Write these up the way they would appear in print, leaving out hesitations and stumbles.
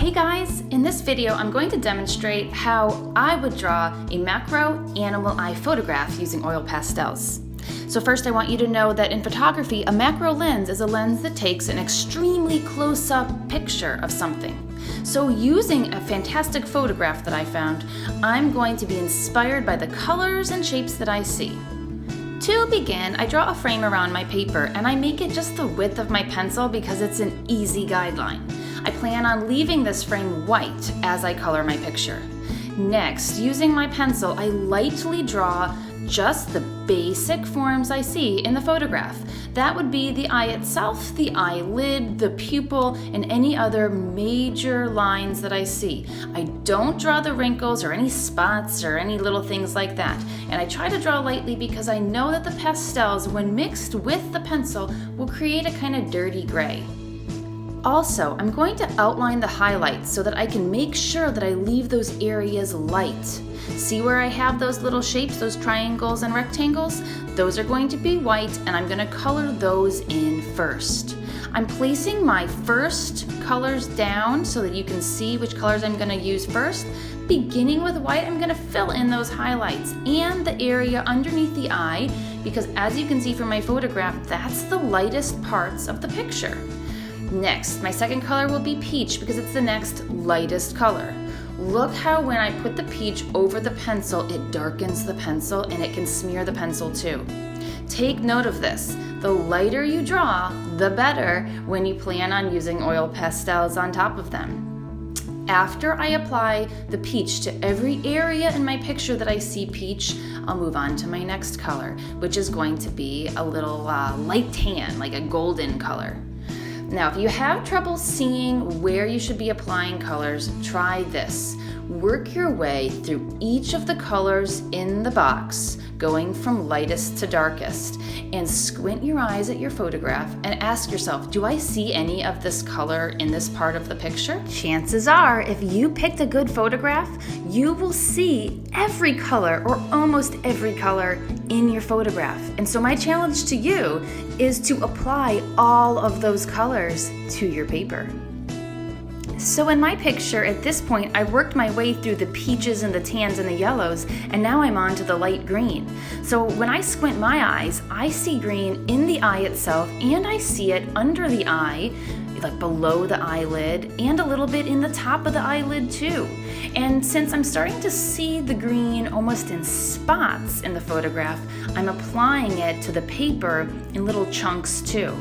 Hey guys, in this video I'm going to demonstrate how I would draw a macro animal eye photograph using oil pastels. So first I want you to know that in photography, a macro lens is a lens that takes an extremely close-up picture of something. So using a fantastic photograph that I found, I'm going to be inspired by the colors and shapes that I see. To begin, I draw a frame around my paper and I make it just the width of my pencil because it's an easy guideline. I plan on leaving this frame white as I color my picture. Next, using my pencil, I lightly draw just the basic forms I see in the photograph. That would be the eye itself, the eyelid, the pupil, and any other major lines that I see. I don't draw the wrinkles or any spots or any little things like that. And I try to draw lightly because I know that the pastels, when mixed with the pencil, will create a kind of dirty gray. Also, I'm going to outline the highlights so that I can make sure that I leave those areas light. See where I have those little shapes, those triangles and rectangles? Those are going to be white and I'm going to color those in first. I'm placing my first colors down so that you can see which colors I'm going to use first. Beginning with white, I'm going to fill in those highlights and the area underneath the eye because as you can see from my photograph, that's the lightest parts of the picture. Next, my second color will be peach because it's the next lightest color. Look how when I put the peach over the pencil, it darkens the pencil and it can smear the pencil too. Take note of this. The lighter you draw, the better when you plan on using oil pastels on top of them. After I apply the peach to every area in my picture that I see peach, I'll move on to my next color, which is going to be a little light tan, like a golden color. Now, if you have trouble seeing where you should be applying colors, try this. Work your way through each of the colors in the box, going from lightest to darkest, and squint your eyes at your photograph and ask yourself, do I see any of this color in this part of the picture? Chances are, if you picked a good photograph, you will see every color or almost every color in your photograph. And so my challenge to you is to apply all of those colors to your paper. So in my picture, at this point, I've worked my way through the peaches and the tans and the yellows, and now I'm on to the light green. So when I squint my eyes, I see green in the eye itself, and I see it under the eye, like below the eyelid, and a little bit in the top of the eyelid too. And since I'm starting to see the green almost in spots in the photograph, I'm applying it to the paper in little chunks too.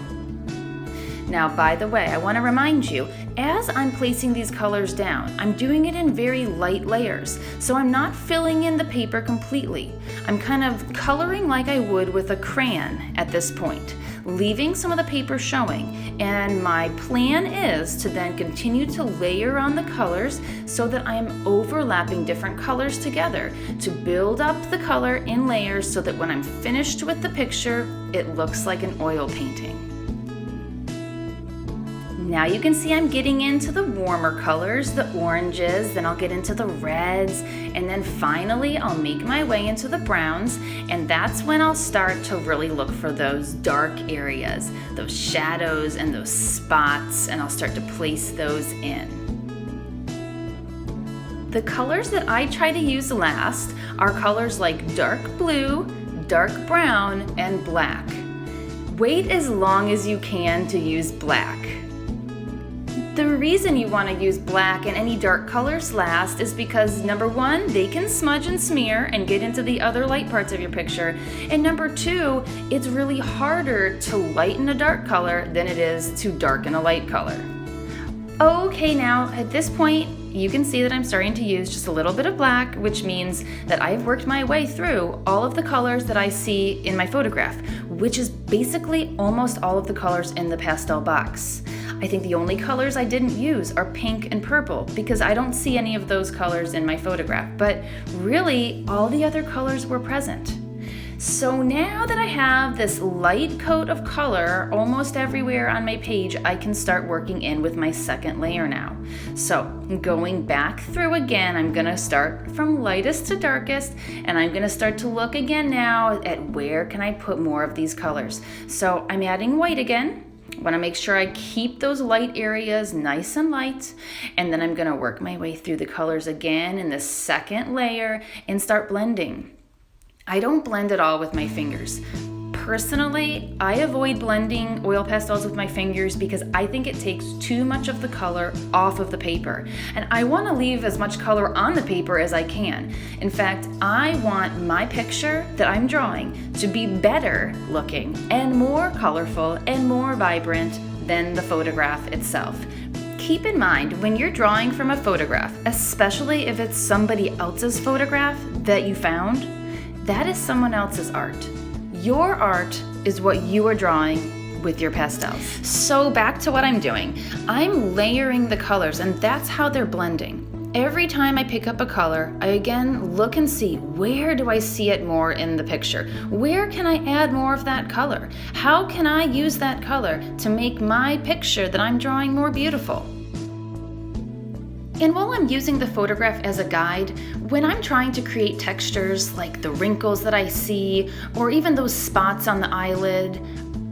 Now, by the way, I want to remind you, as I'm placing these colors down, I'm doing it in very light layers, so I'm not filling in the paper completely. I'm kind of coloring like I would with a crayon at this point, leaving some of the paper showing, and my plan is to then continue to layer on the colors so that I'm overlapping different colors together to build up the color in layers so that when I'm finished with the picture, it looks like an oil painting. Now you can see I'm getting into the warmer colors, the oranges, then I'll get into the reds, and then finally I'll make my way into the browns, and that's when I'll start to really look for those dark areas, those shadows and those spots, and I'll start to place those in. The colors that I try to use last are colors like dark blue, dark brown, and black. Wait as long as you can to use black. The reason you want to use black and any dark colors last is because number one, they can smudge and smear and get into the other light parts of your picture. And number two, it's really harder to lighten a dark color than it is to darken a light color. Okay, now at this point, you can see that I'm starting to use just a little bit of black, which means that I've worked my way through all of the colors that I see in my photograph, which is basically almost all of the colors in the pastel box. I think the only colors I didn't use are pink and purple because I don't see any of those colors in my photograph, but really all the other colors were present. So now that I have this light coat of color almost everywhere on my page, I can start working in with my second layer now. So going back through again, I'm gonna start from lightest to darkest, and I'm gonna start to look again now at where can I put more of these colors. So I'm adding white again. I want to make sure I keep those light areas nice and light, and then I'm going to work my way through the colors again in the second layer and start blending. I don't blend at all with my fingers. Personally, I avoid blending oil pastels with my fingers because I think it takes too much of the color off of the paper. And I want to leave as much color on the paper as I can. In fact, I want my picture that I'm drawing to be better looking and more colorful and more vibrant than the photograph itself. Keep in mind, when you're drawing from a photograph, especially if it's somebody else's photograph that you found, that is someone else's art. Your art is what you are drawing with your pastels. So back to what I'm doing. I'm layering the colors, and that's how they're blending. Every time I pick up a color, I again look and see, where do I see it more in the picture? Where can I add more of that color? How can I use that color to make my picture that I'm drawing more beautiful? And while I'm using the photograph as a guide, when I'm trying to create textures like the wrinkles that I see, or even those spots on the eyelid,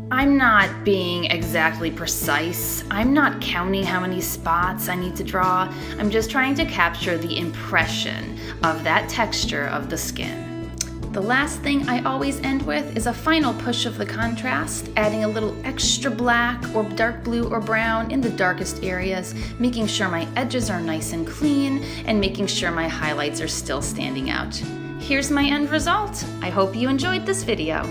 I'm not being exactly precise. I'm not counting how many spots I need to draw. I'm just trying to capture the impression of that texture of the skin. The last thing I always end with is a final push of the contrast, adding a little extra black or dark blue or brown in the darkest areas, making sure my edges are nice and clean, and making sure my highlights are still standing out. Here's my end result. I hope you enjoyed this video.